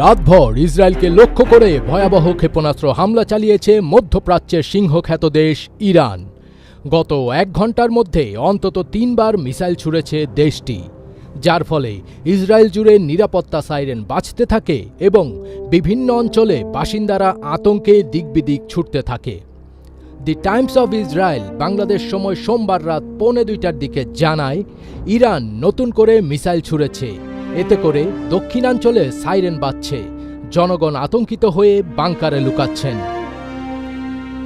রাতভর ইসরায়েলকে লক্ষ্য করে ভয়াবহ ক্ষেপণাস্ত্র হামলা চালিয়েছে মধ্যপ্রাচ্যের সিংহখ্যাত দেশ ইরান। গত 1 ঘণ্টার মধ্যে অন্তত 3 বার মিসাইল ছুড়েছে দেশটি, যার ফলে ইসরায়েল জুড়ে নিরাপত্তা সাইরেন বাজতে থাকে এবং বিভিন্ন অঞ্চলে বাসিন্দারা আতঙ্কে দিকবিদিক ছুটতে থাকে। দি টাইমস অব ইসরায়েল বাংলাদেশ সময় সোমবার রাত 1:45টার দিকে জানায়, ইরান নতুন করে মিসাইল ছুড়েছে। এতে করে দক্ষিণাঞ্চলে সাইরেন বাজছে, জনগণ আতঙ্কিত হয়ে বাংকারে লুকাচ্ছেন।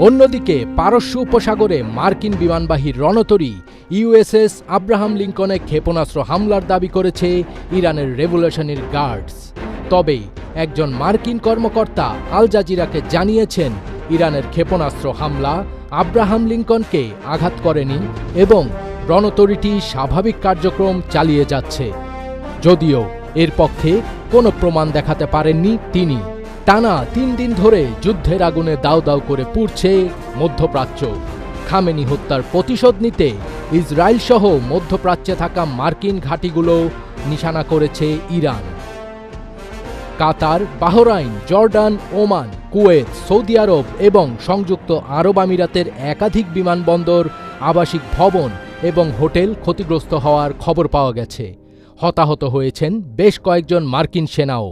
অন্যদিকে পারস্য উপসাগরে মার্কিন বিমানবাহী রণতরী ইউএসএস আব্রাহাম লিঙ্কনে ক্ষেপণাস্ত্র হামলার দাবি করেছে ইরানের রেভলিউশনারি গার্ডস। তবে একজন মার্কিন কর্মকর্তা আল জাজিরাকে জানিয়েছেন, ইরানের ক্ষেপণাস্ত্র হামলা আব্রাহাম লিঙ্কনকে আঘাত করেনি এবং রণতরীটি স্বাভাবিক কার্যক্রম চালিয়ে যাচ্ছে। যদিও এর পক্ষে কোনো প্রমাণ দেখাতে পারেননি তিনি। টানা 3 দিন ধরে যুদ্ধের আগুনে দাউ দাউ করে পুড়ছে মধ্যপ্রাচ্য। খামেনি হত্যার প্রতিশোধ নিতে ইসরায়েল সহ মধ্যপ্রাচ্যে থাকা মার্কিন ঘাঁটিগুলো নিশানা করেছে Iran. Qatar, Bahrain, Jordan, Oman, Kuwait, Saudi Arab এবং সংযুক্ত আরব আমিরাতের একাধিক বিমানবন্দর, আবাসিক ভবন এবং হোটেল ক্ষতিগ্রস্ত হওয়ার খবর পাওয়া গেছে। হতাহত হয়েছেন বেশ কয়েকজন মার্কিন সেনাও।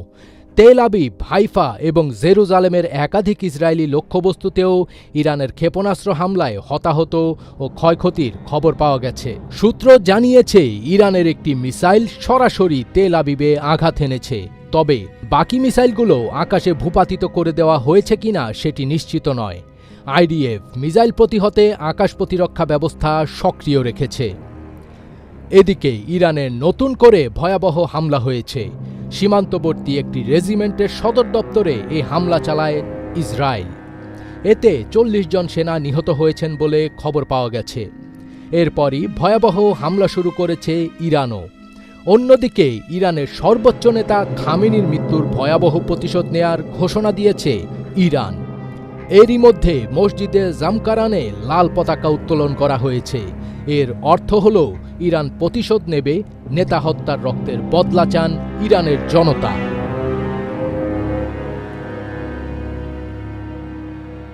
তেল আবিব, হাইফা এবং জেরুজালেমের একাধিক ইসরায়েলি লক্ষ্যবস্তুতেও ইরানের ক্ষেপণাস্ত্র হামলায় হতাহত ও ক্ষয়ক্ষতির খবর পাওয়া গেছে। সূত্র জানিয়েছে, ইরানের একটি মিসাইল সরাসরি তেল আবিবে আঘাত এনেছে। তবে বাকি মিসাইলগুলো আকাশে ভূপাতিত করে দেওয়া হয়েছে কিনা সেটি নিশ্চিত নয়। আইডিএফ মিসাইল প্রতিহতে আকাশ প্রতিরক্ষা ব্যবস্থা সক্রিয় রেখেছে। এদিকে ইরানের নতুন করে ভয়াবহ হামলা হয়েছে। সীমান্তবর্তী একটি রেজিমেন্টের সদর দপ্তরে এই হামলা চালায় ইসরায়েল। এতে 40 জন সেনা নিহত হয়েছেন বলে খবর পাওয়া গেছে। এরপরই ভয়াবহ হামলা শুরু করেছে ইরানও। অন্যদিকে ইরানের সর্বোচ্চ নেতা খামেনির মৃত্যুর ভয়াবহ প্রতিশোধ নেয়ার ঘোষণা দিয়েছে ইরান। এরই মধ্যে মসজিদে জামকারানে লাল পতাকা উত্তোলন করা হয়েছে। এর অর্থ হল ইরান প্রতিশোধ নেবে, নেতা হত্যার রক্তের বদলা চান ইরানের জনতা।